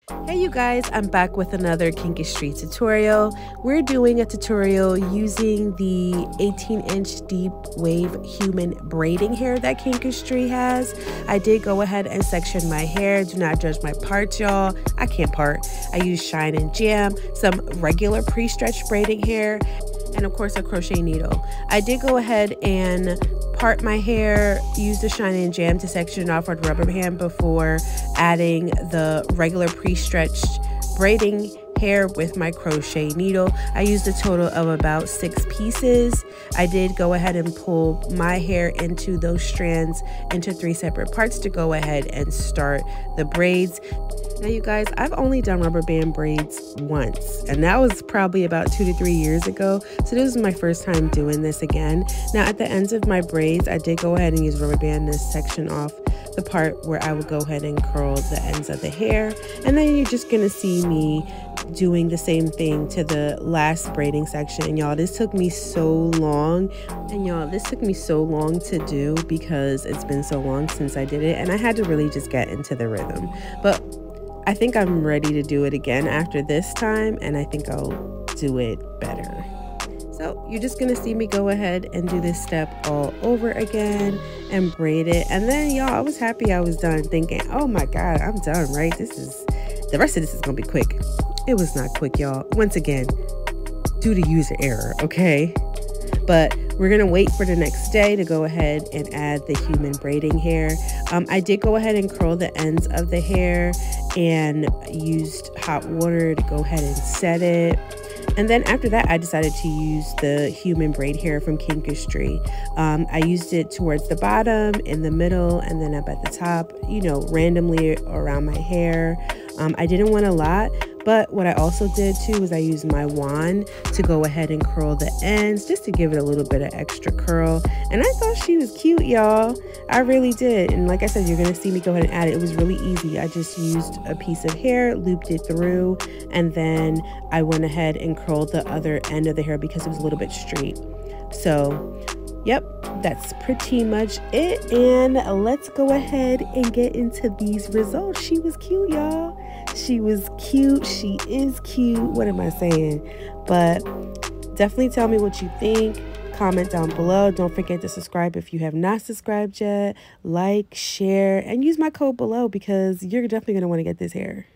Hey you guys, I'm back with another Kinkistry tutorial. We're doing a tutorial using the 18-inch deep wave human braiding hair that Kinkistry has. I did go ahead and section my hair. Do not judge my parts, y'all. I can't part. I use Shine and Jam, some regular pre-stretched braiding hair, and of course a crochet needle. I did go ahead and part my hair, use the Shine and Jam to section it off with rubber band before adding the regular pre-stretched braiding hair with my crochet needle. I used a total of about 6 pieces. I did go ahead and pull my hair into those strands into 3 separate parts to go ahead and start the braids. Now you guys, I've only done rubber band braids once, and that was probably about 2 to 3 years ago. So this is my first time doing this again. Now at the ends of my braids, I did go ahead and use rubber band to section off the part where I would go ahead and curl the ends of the hair. And then you're just gonna see me doing the same thing to the last braiding section. And y'all, this took me so long. To do because it's been so long since I did it, and I had to really just get into the rhythm. But I think I'm ready to do it again after this time, and I think I'll do it better. So you're just gonna see me go ahead and do this step all over again and braid it. And then y'all, I was happy I was done, thinking, oh my God, I'm done, right? The rest of this is gonna be quick. It was not quick, y'all. Once again, due to user error, okay? But we're gonna wait for the next day to go ahead and add the human braiding hair. I did go ahead and curl the ends of the hair and used hot water to go ahead and set it. And then after that, I decided to use the human braid hair from Kinkistry. I used it towards the bottom, in the middle, and then up at the top, you know, randomly around my hair. I didn't want a lot, but what I also did too was I used my wand to go ahead and curl the ends just to give it a little bit of extra curl. And I thought she was cute, y'all. I really did. And like I said, you're gonna see me go ahead and add it. It was really easy. I just used a piece of hair, looped it through, and then I went ahead and curled the other end of the hair because it was a little bit straight. So yep, that's pretty much it. And let's go ahead and get into these results. She was cute, y'all. She was cute. She is cute. What am I saying? But definitely tell me what you think. Comment down below. Don't forget to subscribe if you have not subscribed yet. Like, share, and use my code below because you're definitely going to want to get this hair.